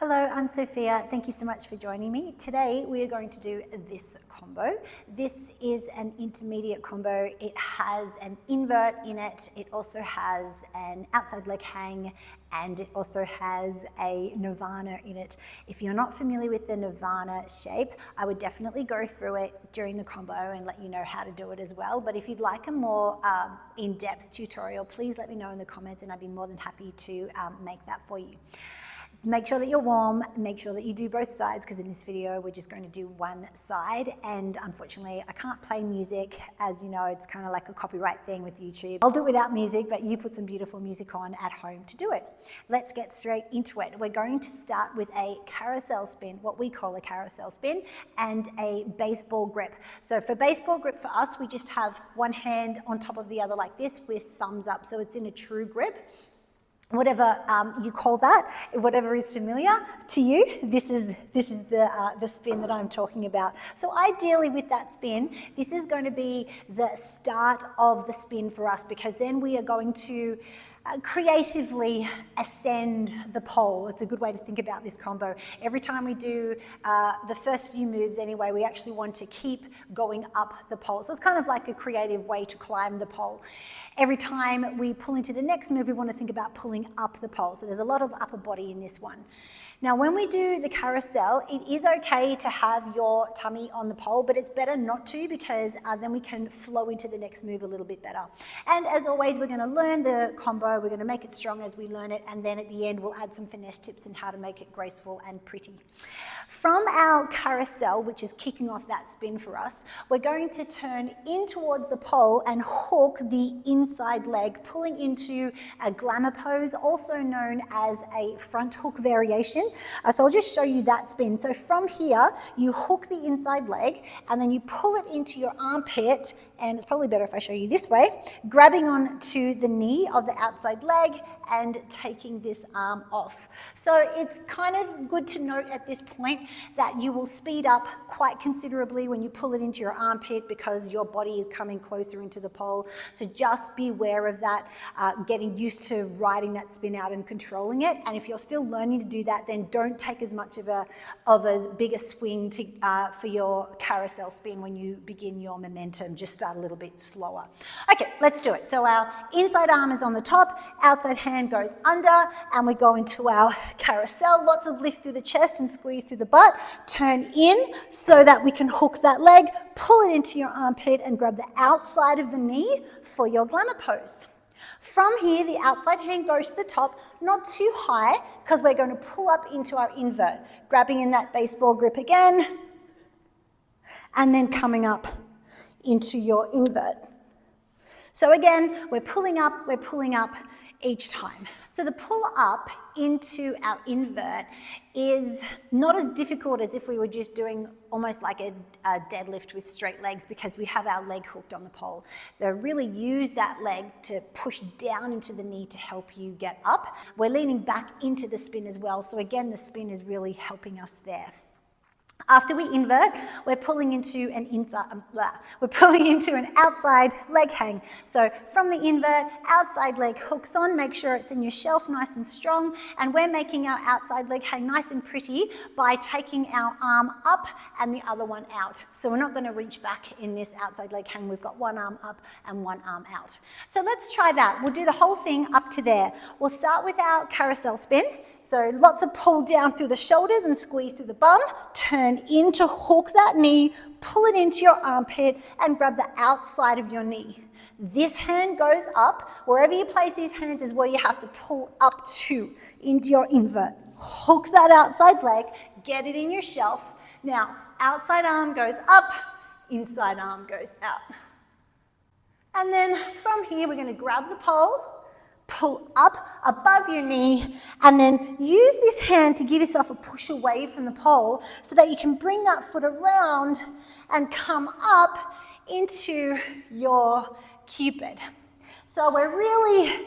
Hello, I'm Sophia. Thank you so much for joining me. Today we are going to do this combo. This is an intermediate combo. It has an invert in it. It also has an outside leg hang, and it also has a Nirvana in it. If you're not familiar with the Nirvana shape, I would definitely go through it during the combo and let you know how to do it as well. But if you'd like a more in-depth tutorial, please let me know in the comments and I'd be more than happy to make that for you. Make sure that you're warm, make sure that you do both sides, because in this video we're just going to do one side, and unfortunately I can't play music. As you know, it's kind of like a copyright thing with YouTube. I'll do it without music, but you put some beautiful music on at home to do it. Let's get straight into it. We're going to start with a carousel spin, what we call a carousel spin, and a baseball grip. So for baseball grip for us, we just have one hand on top of the other like this with thumbs up, so it's in a true grip. Whatever you call that, whatever is familiar to you, this is the spin that I'm talking about. So ideally with that spin, this is going to be the start of the spin for us, because then we are going to creatively ascend the pole. It's a good way to think about this combo. Every time we do the first few moves anyway, we actually want to keep going up the pole. So it's kind of like a creative way to climb the pole. Every time we pull into the next move, we want to think about pulling up the pole. So there's a lot of upper body in this one. Now, when we do the carousel, it is okay to have your tummy on the pole, but it's better not to, because then we can flow into the next move a little bit better. And as always, we're going to learn the combo, we're going to make it strong as we learn it, and then at the end we'll add some finesse tips on how to make it graceful and pretty. From our carousel, which is kicking off that spin for us, we're going to turn in towards the pole and hook the inside leg, pulling into a glamour pose, also known as a front hook variation. So I'll just show you that spin. So from here, you hook the inside leg and then you pull it into your armpit, and it's probably better if I show you this way, grabbing onto the knee of the outside leg and taking this arm off. So it's kind of good to note at this point that you will speed up quite considerably when you pull it into your armpit, because your body is coming closer into the pole. So just be aware of that, getting used to riding that spin out and controlling it. And if you're still learning to do that, then don't take as much of a big a swing for your carousel spin when you begin your momentum. Just start a little bit slower. Okay, let's do it. So our inside arm is on the top, outside hand goes under, and we go into our carousel. Lots of lift through the chest and squeeze through the butt. Turn in so that we can hook that leg, pull it into your armpit and grab the outside of the knee for your glamour pose. From here, the outside hand goes to the top, not too high, because we're going to pull up into our invert, grabbing in that baseball grip again, and then coming up into your invert. So again, we're pulling up each time. So the pull up into our invert is not as difficult as if we were just doing almost like a deadlift with straight legs, because we have our leg hooked on the pole. So really use that leg to push down into the knee to help you get up. We're leaning back into the spin as well. So again, the spin is really helping us there. After we invert, we're pulling into an outside leg hang. So from the invert, outside leg hooks on, make sure it's in your shelf nice and strong, and we're making our outside leg hang nice and pretty by taking our arm up and the other one out. So we're not going to reach back in this outside leg hang. We've got one arm up and one arm out. So let's try that. We'll do the whole thing up to there. We'll start with our carousel spin. So lots of pull down through the shoulders and squeeze through the bum. Turn in to hook that knee, pull it into your armpit and grab the outside of your knee. This hand goes up. Wherever you place these hands is where you have to pull up to into your invert. Hook that outside leg, get it in your shelf. Now, outside arm goes up, inside arm goes out. And then from here, we're going to grab the pole, pull up above your knee, and then use this hand to give yourself a push away from the pole so that you can bring that foot around and come up into your cupid. So we're really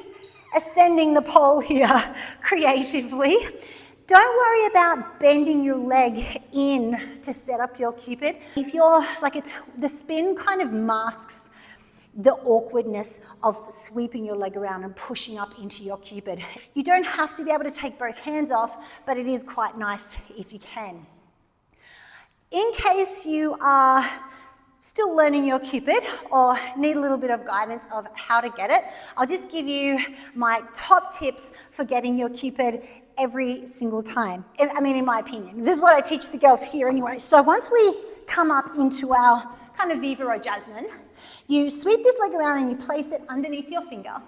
ascending the pole here creatively. Don't worry about bending your leg in to set up your cupid. If you're the spin kind of masks the awkwardness of sweeping your leg around and pushing up into your cupid. You don't have to be able to take both hands off, but it is quite nice if you can. In case you are still learning your cupid or need a little bit of guidance of how to get it, I'll just give you my top tips for getting your cupid every single time. I mean, in my opinion. This is what I teach the girls here anyway. So once we come up into our kind of Viva or Jasmine, you sweep this leg around and you place it underneath your finger.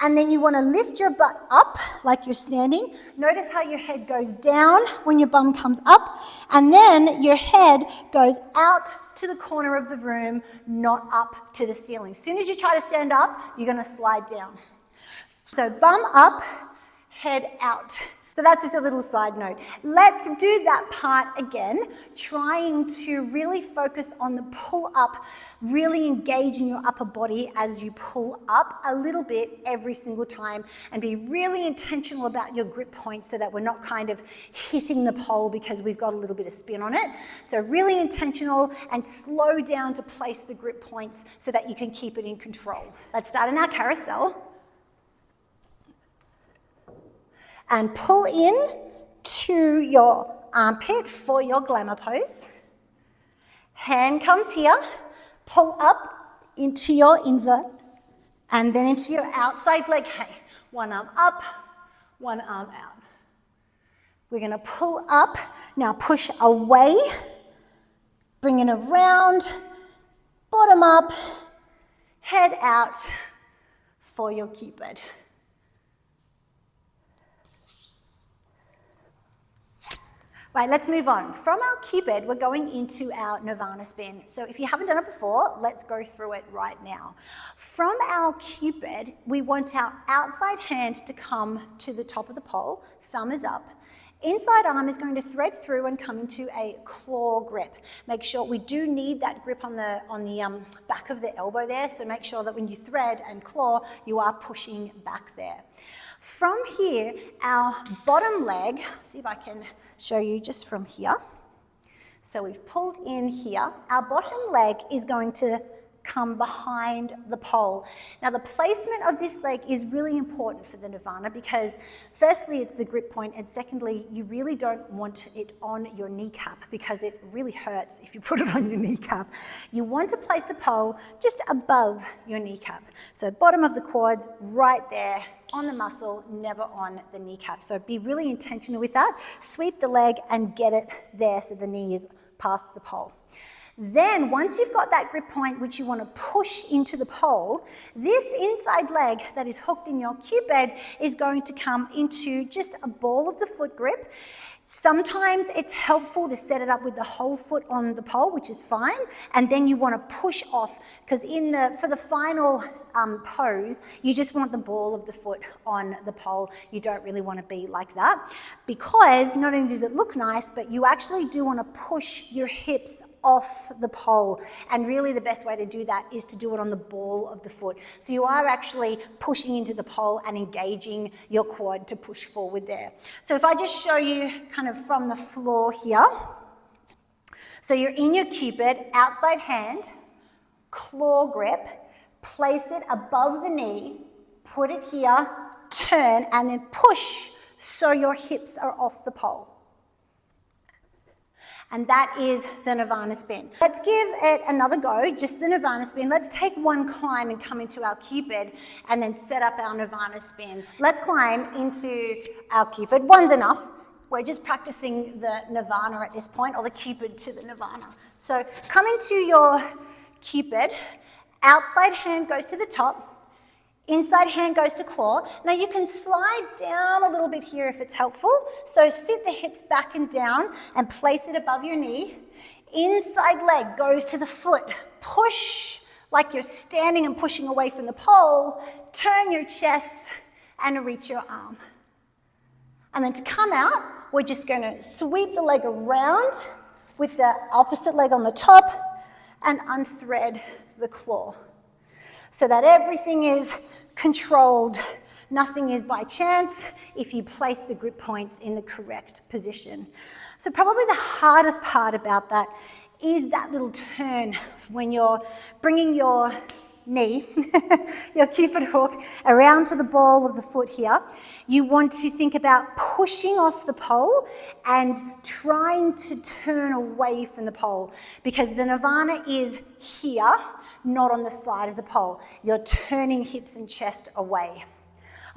And then you want to lift your butt up like you're standing. Notice how your head goes down when your bum comes up. And then your head goes out to the corner of the room, not up to the ceiling. As soon as you try to stand up, you're going to slide down. So bum up, head out. So that's just a little side note. Let's do that part again, trying to really focus on the pull up, really engage in your upper body as you pull up a little bit every single time, and be really intentional about your grip points so that we're not kind of hitting the pole because we've got a little bit of spin on it. So really intentional and slow down to place the grip points so that you can keep it in control. Let's start in our carousel. And pull in to your armpit for your glamour pose. Hand comes here, pull up into your invert, and then into your outside leg. Hey, one arm up, one arm out. We're gonna pull up, now push away, bring it around, bottom up, head out for your cupid. Right, let's move on. From our cupid, we're going into our Nirvana spin. So if you haven't done it before, let's go through it right now. From our cupid, we want our outside hand to come to the top of the pole, thumb is up. Inside arm is going to thread through and come into a claw grip. Make sure we do need that grip on the back of the elbow there, so make sure that when you thread and claw, you are pushing back there. From here, our bottom leg, see if I can show you just from here. So we've pulled in here. Our bottom leg is going to come behind the pole. Now the placement of this leg is really important for the Nirvana because firstly it's the grip point, and secondly you really don't want it on your kneecap because it really hurts if you put it on your kneecap. You want to place the pole just above your kneecap. So bottom of the quads right there on the muscle, never on the kneecap. So be really intentional with that. Sweep the leg and get it there so the knee is past the pole. Then once you've got that grip point which you want to push into the pole, this inside leg that is hooked in your cupid is going to come into just a ball of the foot grip. Sometimes it's helpful to set it up with the whole foot on the pole, which is fine, and then you want to push off because for the final pose, you just want the ball of the foot on the pole. You don't really want to be like that because not only does it look nice, but you actually do want to push your hips off the pole, and really the best way to do that is to do it on the ball of the foot. So you are actually pushing into the pole and engaging your quad to push forward there. So if I just show you kind of from the floor here. So you're in your cupid, outside hand, claw grip, place it above the knee, put it here, turn, and then push so your hips are off the pole. And that is the Nirvana spin. Let's give it another go, just the Nirvana spin. Let's take one climb and come into our cupid and then set up our Nirvana spin. Let's climb into our cupid. One's enough. We're just practicing the Nirvana at this point, or the cupid to the Nirvana. So come into your cupid. Outside hand goes to the top. Inside hand goes to claw. Now you can slide down a little bit here if it's helpful. So sit the hips back and down and place it above your knee. Inside leg goes to the foot. Push like you're standing and pushing away from the pole. Turn your chest and reach your arm. And then to come out, we're just going to sweep the leg around with the opposite leg on the top and unthread the claw, so that everything is controlled. Nothing is by chance if you place the grip points in the correct position. So probably the hardest part about that is that little turn when you're bringing your knee, your cupid hook, around to the ball of the foot here. You want to think about pushing off the pole and trying to turn away from the pole, because the Nirvana is here, not on the side of the pole. You're turning hips and chest away.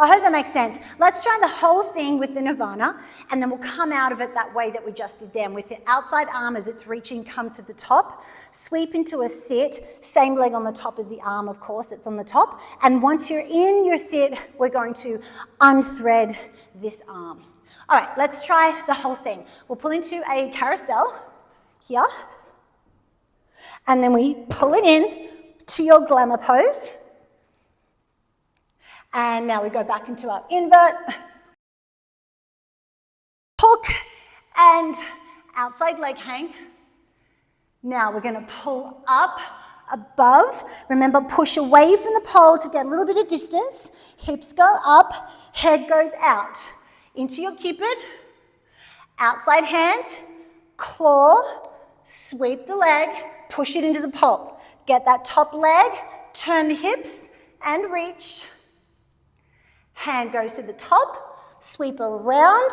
I hope that makes sense. Let's try the whole thing with the Nirvana, and then we'll come out of it that way that we just did then. With the outside arm as it's reaching, come to the top, sweep into a sit, same leg on the top as the arm, of course, it's on the top. And once you're in your sit, we're going to unthread this arm. All right, let's try the whole thing. We'll pull into a carousel here, and then we pull it in to your glamour pose. And now we go back into our invert, hook, and outside leg hang. Now we're going to pull up above. Remember, push away from the pole to get a little bit of distance. Hips go up, head goes out. Into your cupid, outside hand, claw, sweep the leg, push it into the pole. Get that top leg, turn the hips, and reach. Hand goes to the top, sweep around,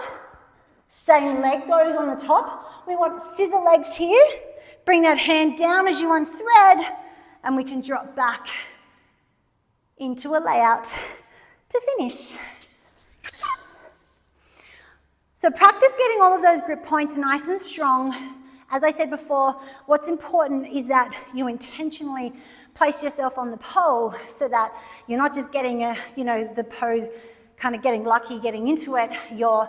same leg goes on the top. We want scissor legs here. Bring that hand down as you unthread, and we can drop back into a layout to finish. So practice getting all of those grip points nice and strong. As I said before, what's important is that you intentionally place yourself on the pole so that you're not just getting the pose, kind of getting lucky, getting into it, you're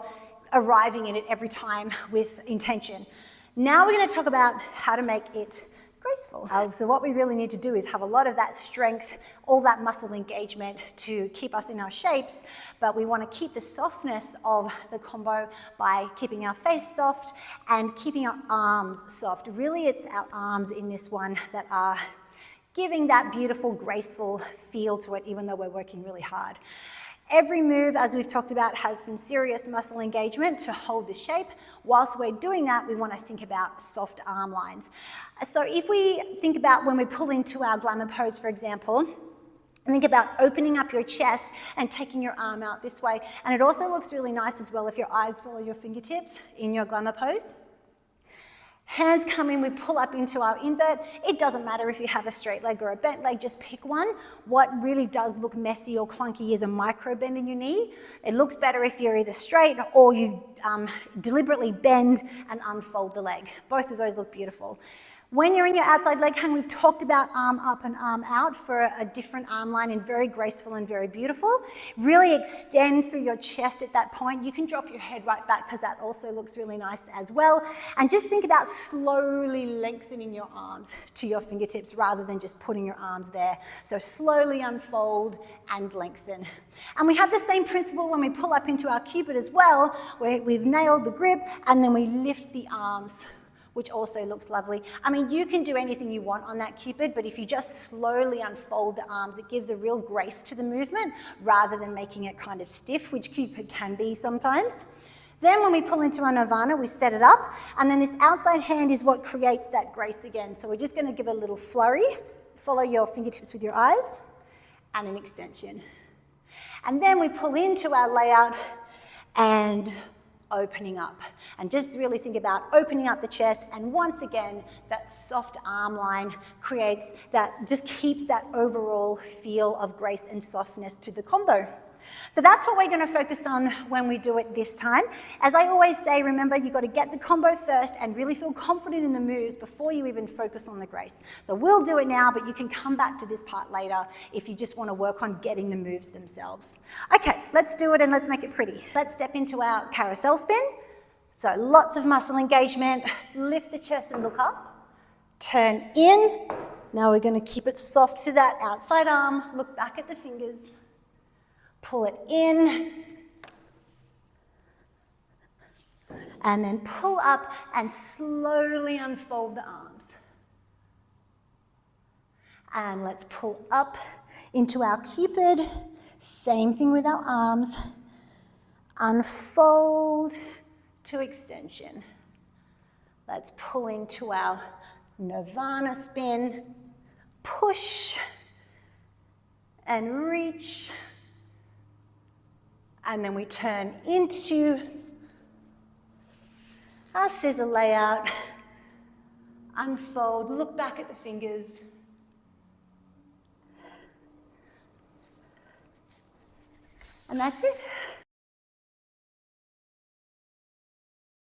arriving in it every time with intention. Now we're going to talk about how to make it graceful. So what we really need to do is have a lot of that strength, all that muscle engagement to keep us in our shapes, but we want to keep the softness of the combo by keeping our face soft and keeping our arms soft. Really, it's our arms in this one that are giving that beautiful, graceful feel to it, even though we're working really hard. Every move, as we've talked about, has some serious muscle engagement to hold the shape. Whilst we're doing that, we want to think about soft arm lines. So if we think about when we pull into our glamour pose, for example, think about opening up your chest and taking your arm out this way. And it also looks really nice as well if your eyes follow your fingertips in your glamour pose. Hands come in, we pull up into our invert. It doesn't matter if you have a straight leg or a bent leg, just pick one. What really does look messy or clunky is a micro bend in your knee. It looks better if you're either straight or you deliberately bend and unfold the leg. Both of those look beautiful. When you're in your outside leg hang, we've talked about arm up and arm out for a different arm line and very graceful and very beautiful. Really extend through your chest at that point. You can drop your head right back because that also looks really nice as well. And just think about slowly lengthening your arms to your fingertips rather than just putting your arms there. So slowly unfold and lengthen. And we have the same principle when we pull up into our cupid as well, where we've nailed the grip and then we lift the arms, which also looks lovely. I mean, you can do anything you want on that cupid, but if you just slowly unfold the arms, it gives a real grace to the movement rather than making it kind of stiff, which cupid can be sometimes. Then when we pull into our Nirvana, we set it up, and then this outside hand is what creates that grace again. So we're just gonna give a little flurry, follow your fingertips with your eyes, and an extension. And then we pull into our layout and opening up, and just really think about opening up the chest, and once again that soft arm line creates that, just keeps that overall feel of grace and softness to the combo. So that's what we're going to focus on when we do it this time. As I always say, remember, you've got to get the combo first and really feel confident in the moves before you even focus on the grace. So we'll do it now, but you can come back to this part later if you just want to work on getting the moves themselves. Okay, let's do it and let's make it pretty. Let's step into our carousel spin. So lots of muscle engagement. Lift the chest and look up. Turn in. Now we're going to keep it soft to that outside arm. Look back at the fingers. Pull it in, and then pull up and slowly unfold the arms. And let's pull up into our cupid. Same thing with our arms. Unfold to extension. Let's pull into our Nirvana spin. Push and reach. And then we turn into our scissor layout. Unfold, look back at the fingers. And that's it.